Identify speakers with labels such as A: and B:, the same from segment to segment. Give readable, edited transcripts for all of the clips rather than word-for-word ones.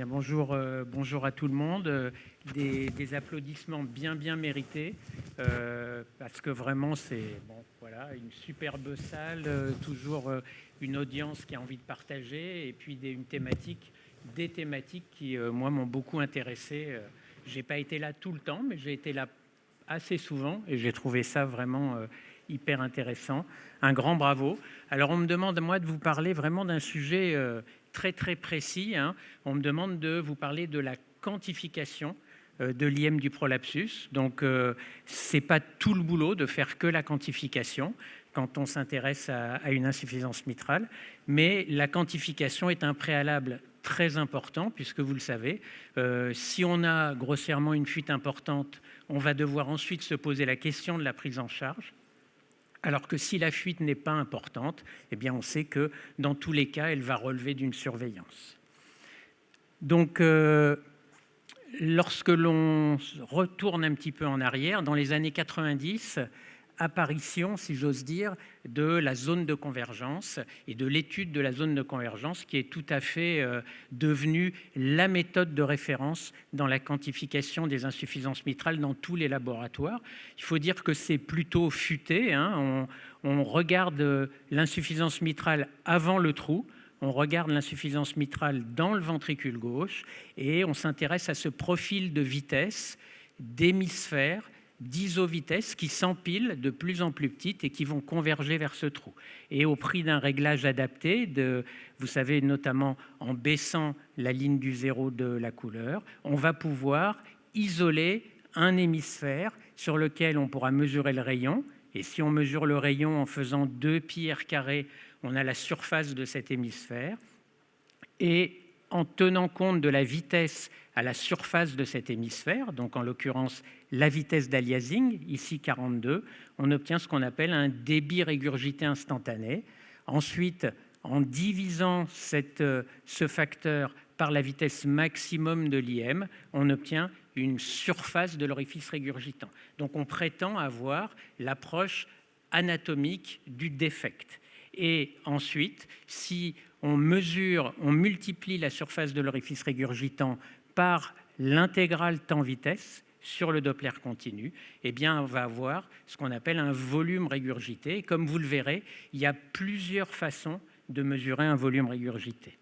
A: Bien, bonjour à tout le monde. Des applaudissements bien mérités parce que vraiment c'est une superbe salle, toujours une audience qui a envie de partager et puis des thématiques qui moi m'ont beaucoup intéressé. J'ai pas été là tout le temps, mais j'ai été là assez souvent et j'ai trouvé ça vraiment hyper intéressant. Un grand bravo. Alors on me demande moi de vous parler vraiment d'un sujet très précis, hein. On me demande de vous parler de la quantification de l'IM du prolapsus. Donc c'est pas tout le boulot de faire que la quantification quand on s'intéresse à une insuffisance mitrale, mais la quantification est un préalable très important puisque vous le savez, si on a grossièrement une fuite importante, on va devoir ensuite se poser la question de la prise en charge. Alors que si la fuite n'est pas importante, eh bien on sait que dans tous les cas, elle va relever d'une surveillance. Donc, lorsque l'on retourne un petit peu en arrière, dans les années 90, apparition, si j'ose dire, de la zone de convergence et de l'étude de la zone de convergence qui est tout à fait devenue la méthode de référence dans la quantification des insuffisances mitrales dans tous les laboratoires. Il faut dire que c'est plutôt futé, hein. On regarde l'insuffisance mitrale avant le trou, on regarde l'insuffisance mitrale dans le ventricule gauche et on s'intéresse à ce profil de vitesse, d'hémisphère, d'isovitesse qui s'empilent de plus en plus petites et qui vont converger vers ce trou. Et au prix d'un réglage adapté, vous savez, notamment en baissant la ligne du zéro de la couleur, on va pouvoir isoler un hémisphère sur lequel on pourra mesurer le rayon. Et si on mesure le rayon en faisant 2πr², on a la surface de cet hémisphère. Et en tenant compte de la vitesse à la surface de cet hémisphère, donc en l'occurrence la vitesse d'aliasing, ici 42, on obtient ce qu'on appelle un débit régurgité instantané. Ensuite, en divisant ce facteur par la vitesse maximum de l'IM, on obtient une surface de l'orifice régurgitant. Donc on prétend avoir l'approche anatomique du défect. Et ensuite, si on multiplie la surface de l'orifice régurgitant par l'intégrale temps-vitesse sur le Doppler continu, eh bien, on va avoir ce qu'on appelle un volume régurgité. Et comme vous le verrez, il y a plusieurs façons de mesurer un volume régurgité.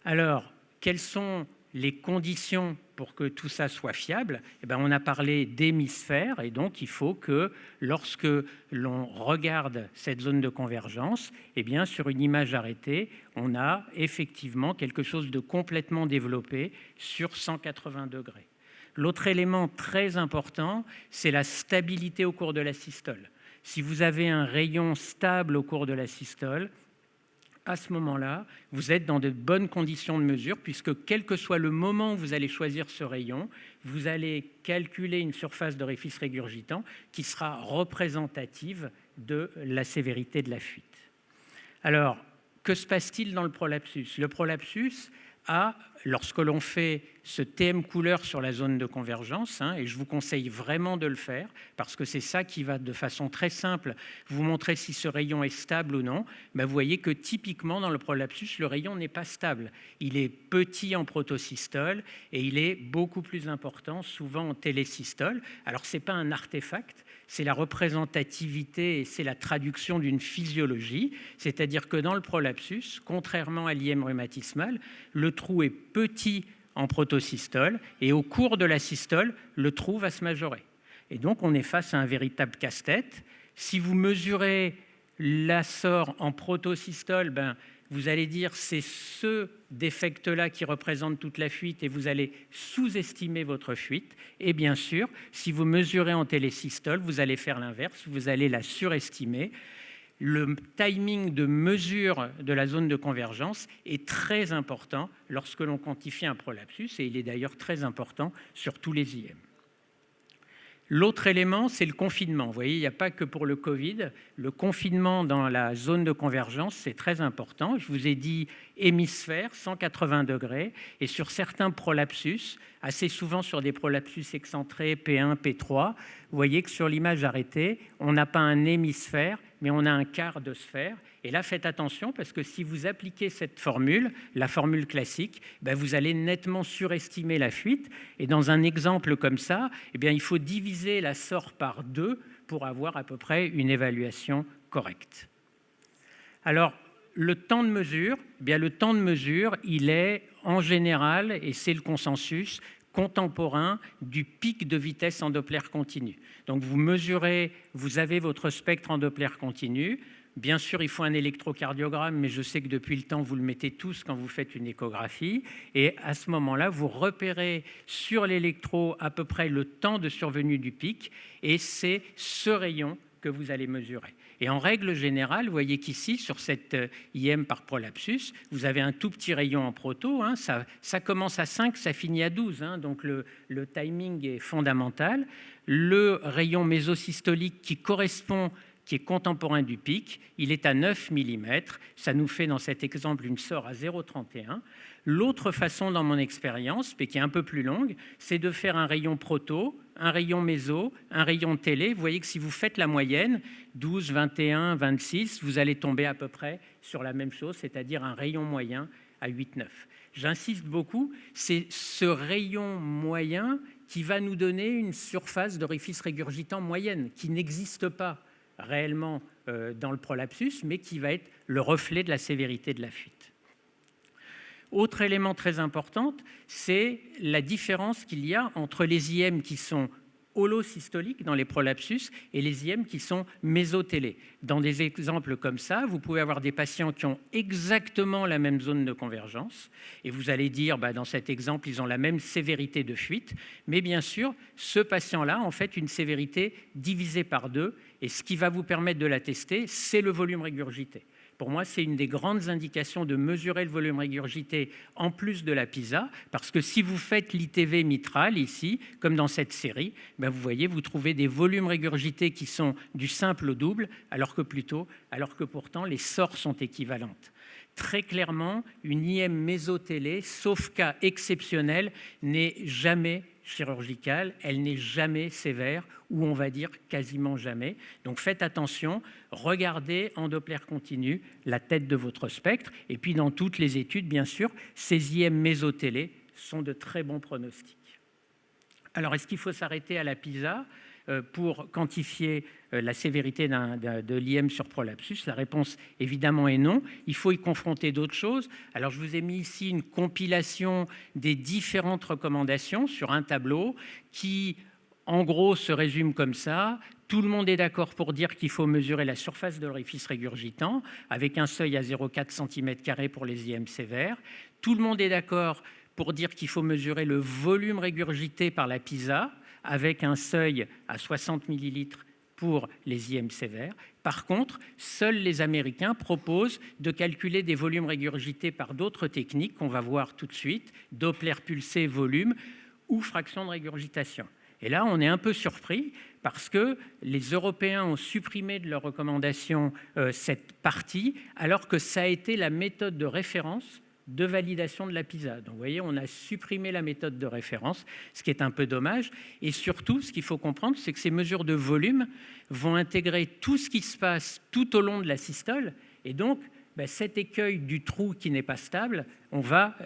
A: Alors, quelles sont les conditions pour que tout ça soit fiable? Eh bien, on a parlé d'hémisphère et donc il faut que lorsque l'on regarde cette zone de convergence, eh bien, sur une image arrêtée, on a effectivement quelque chose de complètement développé sur 180 degrés. L'autre élément très important, c'est la stabilité au cours de la systole. Si vous avez un rayon stable au cours de la systole, à ce moment-là, vous êtes dans de bonnes conditions de mesure puisque quel que soit le moment où vous allez choisir ce rayon, vous allez calculer une surface d'orifice régurgitant qui sera représentative de la sévérité de la fuite. Alors, que se passe-t-il dans le prolapsus? Le prolapsus a, lorsque l'on fait ce TM couleur sur la zone de convergence, et je vous conseille vraiment de le faire, parce que c'est ça qui va de façon très simple vous montrer si ce rayon est stable ou non, vous voyez que typiquement dans le prolapsus, le rayon n'est pas stable. Il est petit en protosystole et il est beaucoup plus important souvent en télésystole. Alors ce n'est pas un artefact, c'est la représentativité et c'est la traduction d'une physiologie, c'est-à-dire que dans le prolapsus, contrairement à l'IM rhumatismal, le trou est petit en protosystole et au cours de la systole, le trou va se majorer. Et donc on est face à un véritable casse-tête. Si vous mesurez l'assort en protosystole, vous allez dire c'est ce défect-là qui représente toute la fuite et vous allez sous-estimer votre fuite. Et bien sûr, si vous mesurez en télésystole, vous allez faire l'inverse, vous allez la surestimer. Le timing de mesure de la zone de convergence est très important lorsque l'on quantifie un prolapsus et il est d'ailleurs très important sur tous les IM. L'autre élément, c'est le confinement. Vous voyez, il n'y a pas que pour le Covid. Le confinement dans la zone de convergence, c'est très important. Je vous ai dit hémisphère, 180 degrés. Et sur certains prolapsus, assez souvent sur des prolapsus excentrés P1, P3, vous voyez que sur l'image arrêtée, on n'a pas un hémisphère, mais on a un quart de sphère. Et là, faites attention parce que si vous appliquez cette formule, la formule classique, vous allez nettement surestimer la fuite. Et dans un exemple comme ça, il faut diviser la SOR par 2 pour avoir à peu près une évaluation correcte. Alors, le temps de mesure, il est en général, et c'est le consensus, contemporain du pic de vitesse en Doppler continu. Donc vous mesurez, vous avez votre spectre en Doppler continu. Bien sûr, il faut un électrocardiogramme, mais je sais que depuis le temps, vous le mettez tous quand vous faites une échographie. Et à ce moment-là, vous repérez sur l'électro à peu près le temps de survenue du pic, et c'est ce rayon que vous allez mesurer. Et en règle générale, vous voyez qu'ici, sur cette IM par prolapsus, vous avez un tout petit rayon en proto. Ça commence à 5, ça finit à 12. Donc le timing est fondamental. Le rayon mésosystolique qui est contemporain du pic, il est à 9 mm. Ça nous fait, dans cet exemple, une SOR à 0,31. L'autre façon, dans mon expérience, mais qui est un peu plus longue, c'est de faire un rayon proto, un rayon méso, un rayon télé. Vous voyez que si vous faites la moyenne, 12, 21, 26, vous allez tomber à peu près sur la même chose, c'est-à-dire un rayon moyen à 8, 9. J'insiste beaucoup, c'est ce rayon moyen qui va nous donner une surface d'orifice régurgitant moyenne, qui n'existe pas réellement dans le prolapsus, mais qui va être le reflet de la sévérité de la fuite. Autre élément très important, c'est la différence qu'il y a entre les IM qui sont holosystoliques dans les prolapsus et les IM qui sont mésotélés. Dans des exemples comme ça, vous pouvez avoir des patients qui ont exactement la même zone de convergence et vous allez dire, dans cet exemple, ils ont la même sévérité de fuite, mais bien sûr, ce patient-là, en fait, une sévérité divisée par 2 et ce qui va vous permettre de la tester, c'est le volume régurgité. Pour moi, c'est une des grandes indications de mesurer le volume régurgité en plus de la PISA, parce que si vous faites l'ITV mitral ici, comme dans cette série, vous voyez, vous trouvez des volumes régurgités qui sont du simple au double, alors que pourtant les SOR sont équivalentes. Très clairement, une IM mésotélée, sauf cas exceptionnel, n'est jamais chirurgicale, elle n'est jamais sévère, ou on va dire quasiment jamais. Donc faites attention, regardez en Doppler continu la tête de votre spectre, et puis dans toutes les études, bien sûr, ces IM mésotélés sont de très bons pronostics. Alors, est-ce qu'il faut s'arrêter à la PISA pour quantifier la sévérité de l'IM sur prolapsus? La réponse, évidemment, est non. Il faut y confronter d'autres choses. Alors, je vous ai mis ici une compilation des différentes recommandations sur un tableau qui, en gros, se résume comme ça. Tout le monde est d'accord pour dire qu'il faut mesurer la surface de l'orifice régurgitant avec un seuil à 0,4 cm² pour les IM sévères. Tout le monde est d'accord pour dire qu'il faut mesurer le volume régurgité par la PISA avec un seuil à 60 ml pour les IM sévères. Par contre, seuls les Américains proposent de calculer des volumes régurgités par d'autres techniques qu'on va voir tout de suite, Doppler pulsé volume ou fraction de régurgitation. Et là, on est un peu surpris parce que les Européens ont supprimé de leurs recommandations cette partie, alors que ça a été la méthode de référence de validation de la PISA. Donc vous voyez, on a supprimé la méthode de référence, ce qui est un peu dommage. Et surtout, ce qu'il faut comprendre, c'est que ces mesures de volume vont intégrer tout ce qui se passe tout au long de la systole. Et donc, cet écueil du trou qui n'est pas stable, on va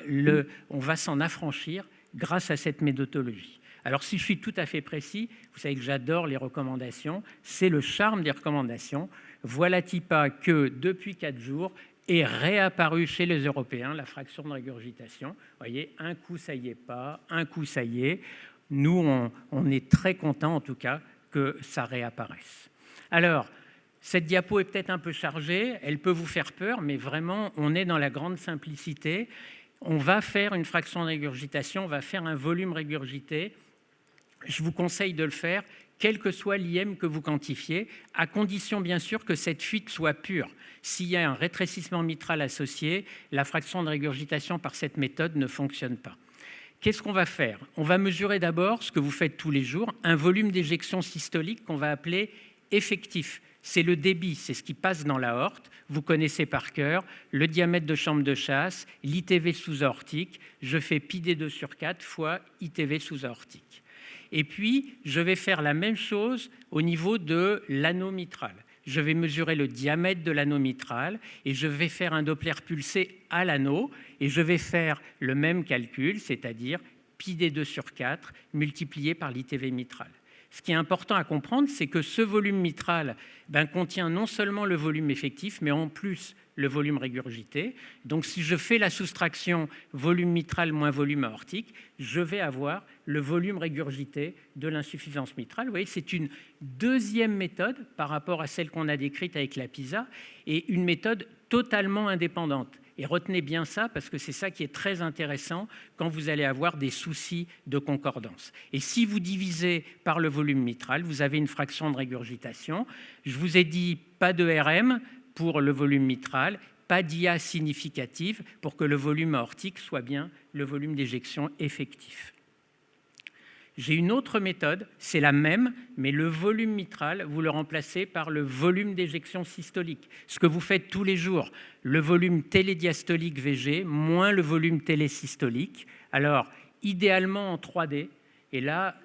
A: s'en affranchir grâce à cette méthodologie. Alors, si je suis tout à fait précis, vous savez que j'adore les recommandations. C'est le charme des recommandations. Voilà-t-il pas que depuis 4 jours, est réapparue chez les Européens la fraction de régurgitation. Vous voyez, un coup, ça y est pas, un coup, ça y est. Nous, on est très contents, en tout cas, que ça réapparaisse. Alors, cette diapo est peut-être un peu chargée, elle peut vous faire peur, mais vraiment, on est dans la grande simplicité. On va faire une fraction de régurgitation, on va faire un volume régurgité. Je vous conseille de le faire, quel que soit l'IM que vous quantifiez, à condition bien sûr que cette fuite soit pure. S'il y a un rétrécissement mitral associé, la fraction de régurgitation par cette méthode ne fonctionne pas. Qu'est-ce qu'on va faire? On va mesurer d'abord, ce que vous faites tous les jours, un volume d'éjection systolique qu'on va appeler effectif. C'est le débit, c'est ce qui passe dans l'aorte. Vous connaissez par cœur le diamètre de chambre de chasse, l'ITV sous-aortique. Je fais πD2 sur 4 fois ITV sous-aortique. Et puis, je vais faire la même chose au niveau de l'anneau mitral. je vais mesurer le diamètre de l'anneau mitral et je vais faire un Doppler pulsé à l'anneau et je vais faire le même calcul, c'est-à-dire πd2/4 multiplié par l'ITV mitral. Ce qui est important à comprendre, c'est que ce volume mitral contient non seulement le volume effectif, mais en plus le volume régurgité. Donc si je fais la soustraction volume mitral moins volume aortique, je vais avoir le volume régurgité de l'insuffisance mitrale. Vous voyez, c'est une deuxième méthode par rapport à celle qu'on a décrite avec la PISA et une méthode totalement indépendante. Et retenez bien ça parce que c'est ça qui est très intéressant quand vous allez avoir des soucis de concordance. Et si vous divisez par le volume mitral, vous avez une fraction de régurgitation. Je vous ai dit pas de RM pour le volume mitral, pas d'IA significative pour que le volume aortique soit bien le volume d'éjection effectif. J'ai une autre méthode, c'est la même, mais le volume mitral, vous le remplacez par le volume d'éjection systolique. Ce que vous faites tous les jours, le volume télédiastolique VG moins le volume télésystolique. Alors, idéalement en 3D, et là,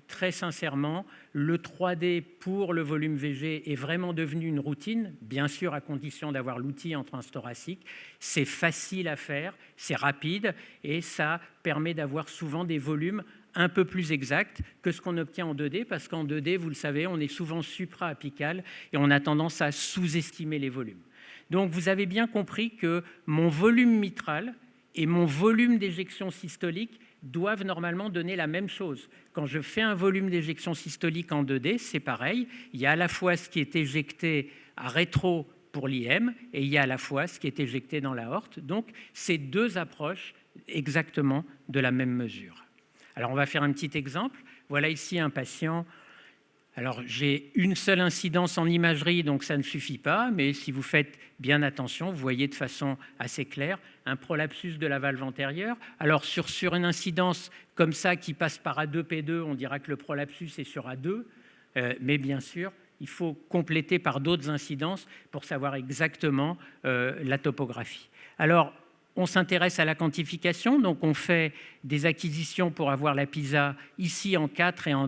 A: très sincèrement, le 3D pour le volume VG est vraiment devenu une routine, bien sûr à condition d'avoir l'outil en transthoracique. C'est facile à faire, c'est rapide et ça permet d'avoir souvent des volumes un peu plus exact que ce qu'on obtient en 2D, parce qu'en 2D, vous le savez, on est souvent supra-apical et on a tendance à sous-estimer les volumes. Donc, vous avez bien compris que mon volume mitral et mon volume d'éjection systolique doivent normalement donner la même chose. Quand je fais un volume d'éjection systolique en 2D, c'est pareil. Il y a à la fois ce qui est éjecté à rétro pour l'IM et il y a à la fois ce qui est éjecté dans l'aorte. Donc, c'est deux approches exactement de la même mesure. Alors, on va faire un petit exemple. Voilà ici un patient. Alors, j'ai une seule incidence en imagerie, donc ça ne suffit pas. Mais si vous faites bien attention, vous voyez de façon assez claire un prolapsus de la valve antérieure. Alors, sur une incidence comme ça qui passe par A2P2, on dira que le prolapsus est sur A2. Mais bien sûr, il faut compléter par d'autres incidences pour savoir exactement la topographie. Alors, on s'intéresse à la quantification, donc on fait des acquisitions pour avoir la PISA ici en 4 et en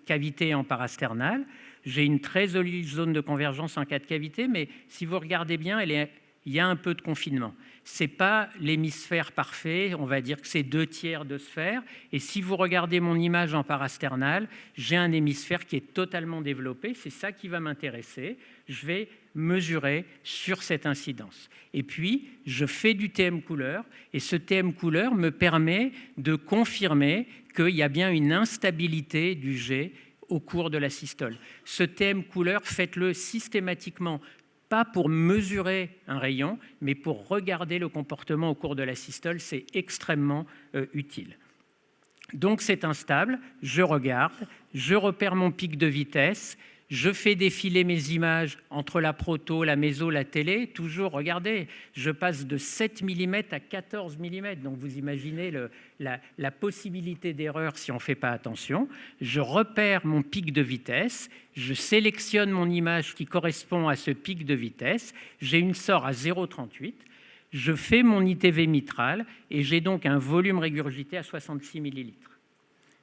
A: cavité et en parasternale. J'ai une très jolie zone de convergence en 4 cavités, mais si vous regardez bien, il y a un peu de confinement. Ce n'est pas l'hémisphère parfait, on va dire que c'est 2/3 de sphère. Et si vous regardez mon image en parasternale, j'ai un hémisphère qui est totalement développé. C'est ça qui va m'intéresser. Je vais mesurer sur cette incidence. Et puis, je fais du TM couleur. Et ce TM couleur me permet de confirmer qu'il y a bien une instabilité du G au cours de la systole. Ce TM couleur, faites-le systématiquement, pas pour mesurer un rayon, mais pour regarder le comportement au cours de la systole. C'est extrêmement utile. Donc c'est instable, je regarde, je repère mon pic de vitesse, je fais défiler mes images entre la proto, la méso, la télé. Toujours, regardez, je passe de 7 mm à 14 mm. Donc vous imaginez la possibilité d'erreur si on ne fait pas attention. Je repère mon pic de vitesse, je sélectionne mon image qui correspond à ce pic de vitesse. J'ai une SOR à 0,38. Je fais mon ITV mitral et j'ai donc un volume régurgité à 66 ml.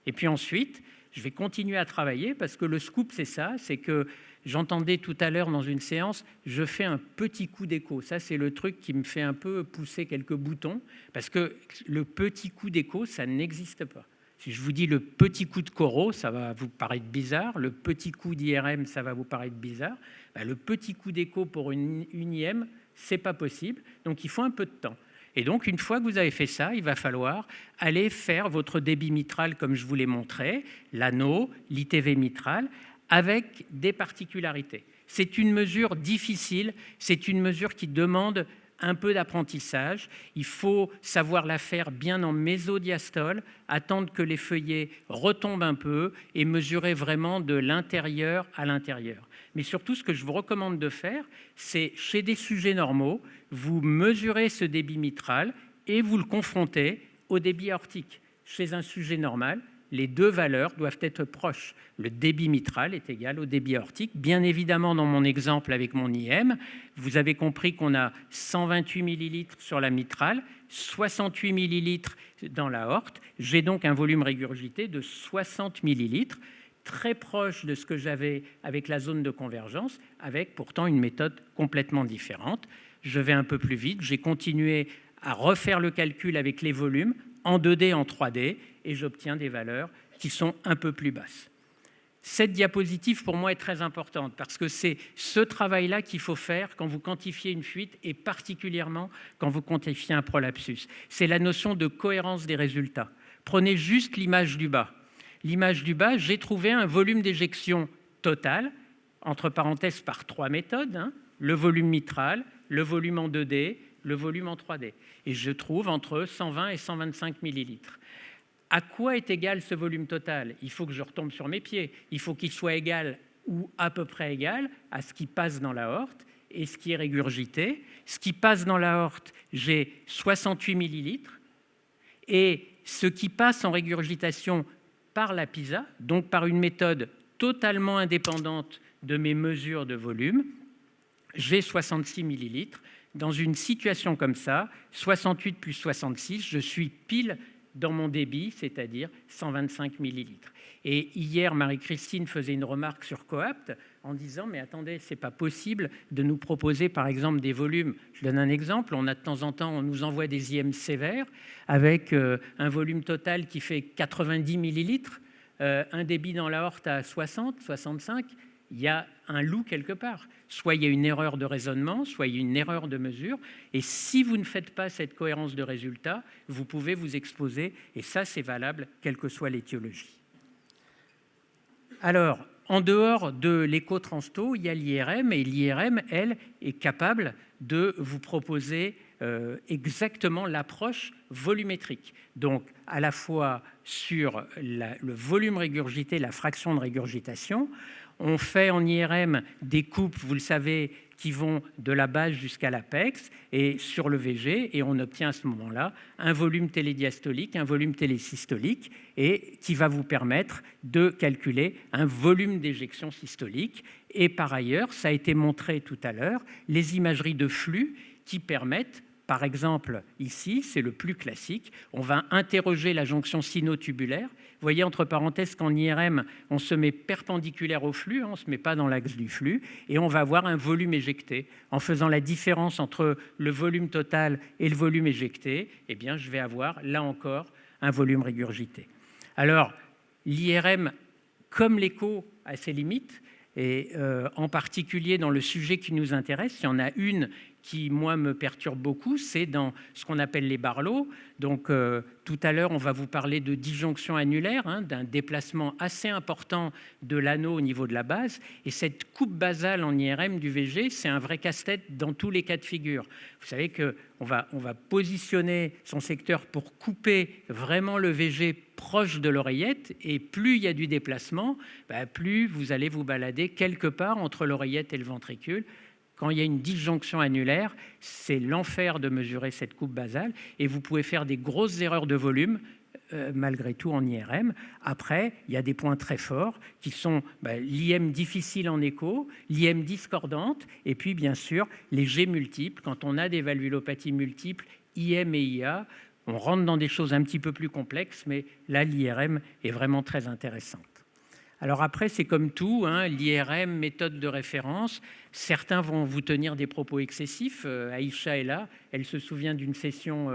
A: Et puis ensuite, je vais continuer à travailler parce que le scoop, c'est ça, c'est que j'entendais tout à l'heure dans une séance, je fais un petit coup d'écho. Ça, c'est le truc qui me fait un peu pousser quelques boutons parce que le petit coup d'écho, ça n'existe pas. Si je vous dis le petit coup de corot, ça va vous paraître bizarre. Le petit coup d'IRM, ça va vous paraître bizarre. Le petit coup d'écho pour une IM, c'est pas possible. Donc, il faut un peu de temps. Et donc, une fois que vous avez fait ça, il va falloir aller faire votre débit mitral comme je vous l'ai montré, l'anneau, l'ITV mitral, avec des particularités. C'est une mesure difficile, c'est une mesure qui demande un peu d'apprentissage. Il faut savoir la faire bien en mésodiastole, attendre que les feuillets retombent un peu et mesurer vraiment de l'intérieur à l'intérieur. Mais surtout, ce que je vous recommande de faire, c'est chez des sujets normaux, vous mesurez ce débit mitral et vous le confrontez au débit aortique. Chez un sujet normal, les deux valeurs doivent être proches. Le débit mitral est égal au débit aortique. Bien évidemment, dans mon exemple avec mon IM, vous avez compris qu'on a 128 ml sur la mitrale, 68 ml dans l'aorte. J'ai donc un volume régurgité de 60 ml. très proche de ce que j'avais avec la zone de convergence, avec pourtant une méthode complètement différente. Je vais un peu plus vite, j'ai continué à refaire le calcul avec les volumes en 2D, en 3D, et j'obtiens des valeurs qui sont un peu plus basses. Cette diapositive, pour moi, est très importante parce que c'est ce travail-là qu'il faut faire quand vous quantifiez une fuite et particulièrement quand vous quantifiez un prolapsus. C'est la notion de cohérence des résultats. Prenez juste l'image du bas. L'image du bas, j'ai trouvé un volume d'éjection total, entre parenthèses par 3 méthodes, le volume mitral, le volume en 2D, le volume en 3D. Et je trouve entre 120 et 125 millilitres. À quoi est égal ce volume total? Il faut que je retombe sur mes pieds. Il faut qu'il soit égal ou à peu près égal à ce qui passe dans l'aorte et ce qui est régurgité. Ce qui passe dans l'aorte, j'ai 68 millilitres. Et ce qui passe en régurgitation par la PISA, donc par une méthode totalement indépendante de mes mesures de volume, j'ai 66 millilitres. Dans une situation comme ça, 68 plus 66, je suis pile dans mon débit, c'est-à-dire 125 millilitres. Et hier, Marie-Christine faisait une remarque sur Coapt en disant « mais attendez, c'est pas possible de nous proposer par exemple des volumes ». Je donne un exemple, on a de temps en temps, on nous envoie des IM sévères avec un volume total qui fait 90 millilitres, un débit dans l'aorte à 60, 65, il y a un loup quelque part. Soit il y a une erreur de raisonnement, soit il y a une erreur de mesure. Et si vous ne faites pas cette cohérence de résultats, vous pouvez vous exposer. Et ça, c'est valable, quelle que soit l'étiologie. Alors, en dehors de l'écho-transto, il y a l'IRM. Et l'IRM, elle, est capable de vous proposer exactement l'approche volumétrique. Donc, à la fois sur le volume régurgité, la fraction de régurgitation. On fait en IRM des coupes, vous le savez, qui vont de la base jusqu'à l'apex et sur le VG, et on obtient à ce moment-là un volume télédiastolique, un volume télésystolique, et qui va vous permettre de calculer un volume d'éjection systolique. Et par ailleurs, ça a été montré tout à l'heure, les imageries de flux qui permettent, par exemple, ici, c'est le plus classique, on va interroger la jonction sino-tubulaire. Vous voyez, entre parenthèses, qu'en IRM, on se met perpendiculaire au flux, on ne se met pas dans l'axe du flux, et on va avoir un volume éjecté. En faisant la différence entre le volume total et le volume éjecté, eh bien, je vais avoir, là encore, un volume régurgité. Alors, l'IRM, comme l'écho, a ses limites, et en particulier dans le sujet qui nous intéresse, il y en a une qui, moi, me perturbe beaucoup, c'est dans ce qu'on appelle les Barlow. Donc, tout à l'heure, on va vous parler de disjonction annulaire, d'un déplacement assez important de l'anneau au niveau de la base. Et cette coupe basale en IRM du VG, c'est un vrai casse-tête dans tous les cas de figure. Vous savez qu'on va positionner son secteur pour couper vraiment le VG proche de l'oreillette. Et plus il y a du déplacement, plus vous allez vous balader quelque part entre l'oreillette et le ventricule. Quand il y a une disjonction annulaire, c'est l'enfer de mesurer cette coupe basale et vous pouvez faire des grosses erreurs de volume malgré tout en IRM. Après, il y a des points très forts qui sont l'IM difficile en écho, l'IM discordante et puis bien sûr les G multiples. Quand on a des valvulopathies multiples, IM et IA, on rentre dans des choses un petit peu plus complexes, mais là, l'IRM est vraiment très intéressante. Alors après, c'est comme tout, l'IRM, méthode de référence. Certains vont vous tenir des propos excessifs. Aïcha est là, elle se souvient d'une session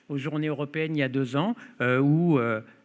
A: aux Journées européennes il y a 2 ans où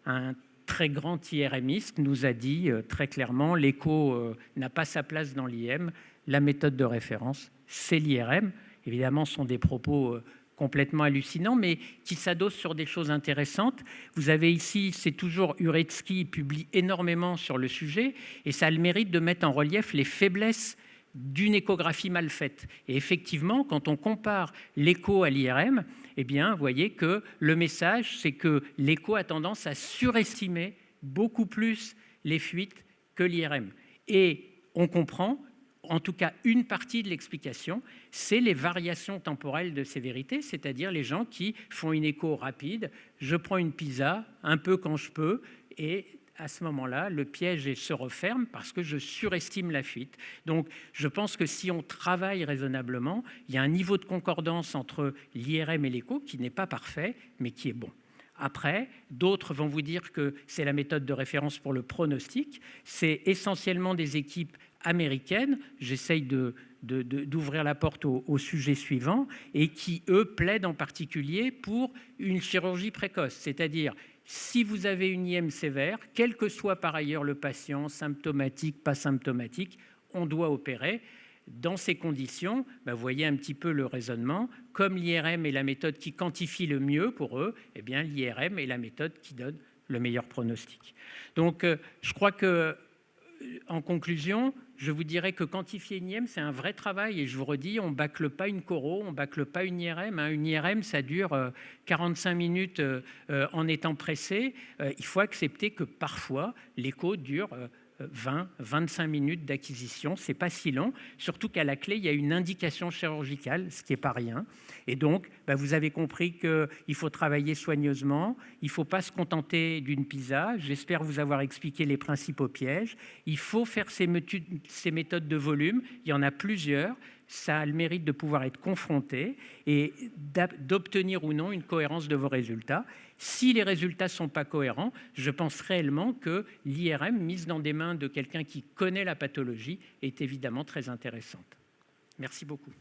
A: un très grand IRMiste nous a dit très clairement l'écho n'a pas sa place dans l'IM, la méthode de référence, c'est l'IRM. Évidemment, ce sont des propos complètement hallucinant, mais qui s'adosse sur des choses intéressantes. Vous avez ici, c'est toujours Uretsky, publie énormément sur le sujet, et ça a le mérite de mettre en relief les faiblesses d'une échographie mal faite. Et effectivement, quand on compare l'écho à l'IRM, eh bien, vous voyez que le message, c'est que l'écho a tendance à surestimer beaucoup plus les fuites que l'IRM. Et on comprend, en tout cas une partie de l'explication, c'est les variations temporelles de sévérité, c'est-à-dire les gens qui font une écho rapide, je prends une PISA un peu quand je peux, et à ce moment-là, le piège se referme parce que je surestime la fuite. Donc, je pense que si on travaille raisonnablement, il y a un niveau de concordance entre l'IRM et l'écho qui n'est pas parfait, mais qui est bon. Après, d'autres vont vous dire que c'est la méthode de référence pour le pronostic. C'est essentiellement des équipes américaines. J'essaye d'ouvrir la porte au sujet suivant, et qui, eux, plaident en particulier pour une chirurgie précoce. C'est-à-dire, si vous avez une IM sévère, quel que soit par ailleurs le patient, symptomatique, pas symptomatique, on doit opérer. Dans ces conditions, vous voyez un petit peu le raisonnement. Comme l'IRM est la méthode qui quantifie le mieux pour eux, eh bien l'IRM est la méthode qui donne le meilleur pronostic. Donc, je crois que, en conclusion, je vous dirais que quantifier une IM, c'est un vrai travail. Et je vous redis, on ne bâcle pas une choro, on ne bâcle pas une IRM. Une IRM, ça dure 45 minutes en étant pressé. Il faut accepter que parfois, l'écho dure 20-25 minutes d'acquisition, c'est pas si long, surtout qu'à la clé, il y a une indication chirurgicale, ce qui n'est pas rien. Et donc, vous avez compris qu'il faut travailler soigneusement, il ne faut pas se contenter d'une pizza. J'espère vous avoir expliqué les principaux pièges. Il faut faire ces méthodes de volume, il y en a plusieurs. Ça a le mérite de pouvoir être confronté et d'obtenir ou non une cohérence de vos résultats. Si les résultats ne sont pas cohérents, je pense réellement que l'IRM, mise dans des mains de quelqu'un qui connaît la pathologie, est évidemment très intéressante. Merci beaucoup.